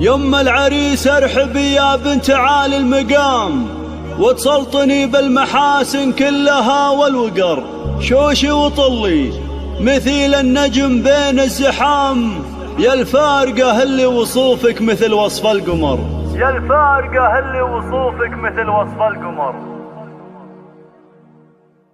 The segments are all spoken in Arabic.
يم العريس ارحبي يا بنت عالي المقام، وتسلطني بالمحاسن كلها والوقر. شوشي وطلي مثيل النجم بين الزحام، يا الفارقة اللي وصوفك مثل وصف القمر. يا الفارقة اللي وصوفك مثل وصف القمر.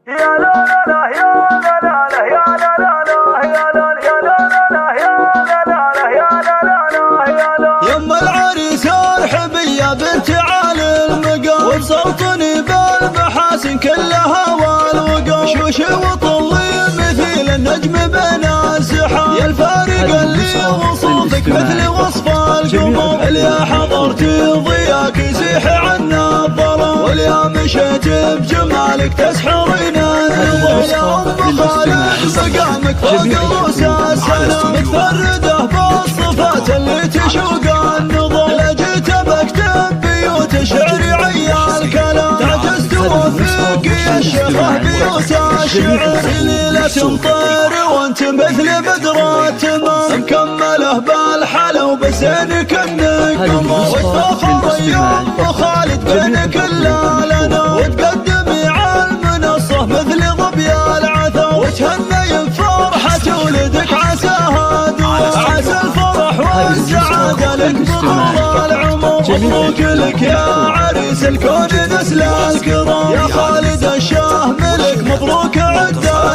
يا لا لا لا يا لا لا لا يا لا لا لا يا لا يا لا لا لا يا لا لا لا يا لا لا لا يا لا. يم العريس ارحبي يا بنت عالي المقام، وتسلطني بالمحاسن كلها والوقار. شوشي وطلي مثيل النجم بين الزحام، يا الفارقة اللي وصوفك مثل وصف القمر. اللي حضرتي ضياك يزيح عنا الظلام، واليا مشيت بجمالك تسحرين النظر. يا ام خالد مقامك فوق رؤوس السلام، متفردة بالصفات اللي تشوق النظر. لجيت بكتب بيوت شعري عيال كلام، تعجزت وفيك يا الشيخة بيوت الشعر. ليلة تمطر وانت مثل بدر التمام، مكمله بالحلا وبزينك النقمة. وتفاخر يوم خالد بين كل لنا، وتقدمي على المنصة مثل ظبي العثا. وتهني بفرحة ولدك عساها دوا، عسى الفرح والسعادة لك بطول العمر. مبروك لك يا عريس الكون نسل الكرام، يا خالد الشاه ملك مبروك عده.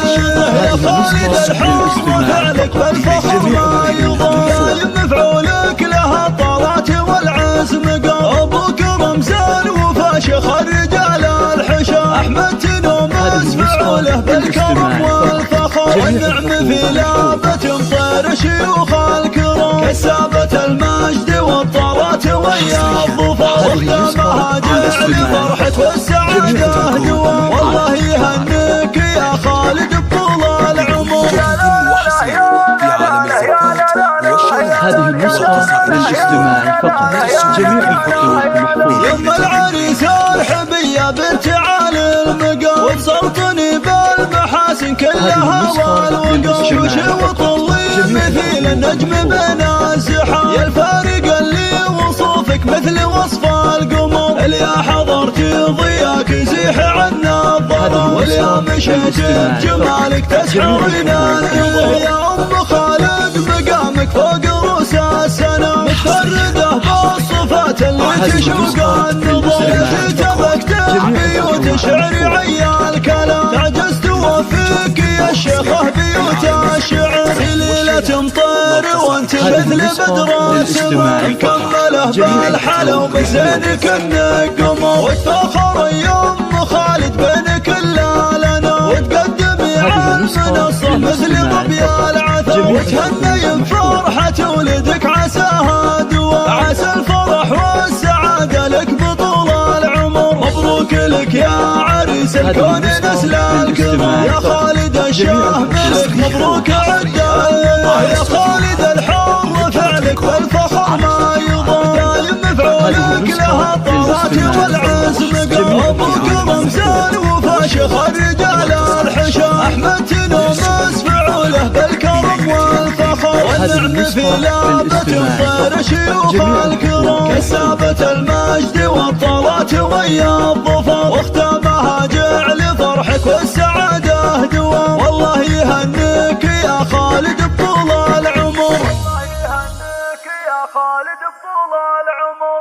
يا خالد الحر فعلك بالفخر ما يضام، يا مفعولك لها الطارات والعز مقام. ابوك رمزان وفاشخ الرجال الحشام، احمد تنومس فعوله بالكرم والفخر. والنعم في لابة مطير شيوخ الكرام، كسابة المجد والطارات ويا الظفر. واختامها جعل فرحة والسعادة دوام، والله يهنيك يا خالد بطول العمر. هذه النسخة للاستماع فقط، جميع الخطوط محفوظة. يم العريس ارحبي يا بنت عالي المقام، وتسلطني بالمحاسن كلها والوقار. شوشي وطلي مثيل النجم بين الزحام، يا الفارقة اللي وصوفك مثل وصف القمر. اللي حضرتي ضياك يزيح عنا الظلام، واليا مشيت بجمالك تسحرين النظر. يا ام خالد مقامك فوق رؤوس السلام، متفردة بالصفات اللي تشوق النظر. جيت بكتب بيوت شعري عيال كلام، تعجزت وفيك يا الشيخة بيوت الشعر. ليلة تمطر وانت مثل بدر التمام، مكمله بالحلا وبزينك النقمة. وتفاخر يوم خالد بين كل لنا، وتقدمي على المنصة مثل ظبي العثا. وتهني بفرحة ولدك عساها دوا، عسى الفرح والسعادة لك بطول العمر. مبروك لك يا عريس الكون نسل الكرام، يا خالد الشاه ملك مبروك عده. يا خالد الحر فعلك بالفخر ما يضام، دايم مفعولك لها الطارات والعز مقام. ابوك رمزان وفاشخ الرجال الحشام، احمد تنومس فعوله بالكرم والفخر. والنعم في لابة مطير شيوخ الكرام، كسابة المجد والطارات ويا الظفر. واختامها جعل فرحك والسعادة دوام، والله يهنيك يا خالد بطول العمر. والله يهنيك يا خالد بطول العمر.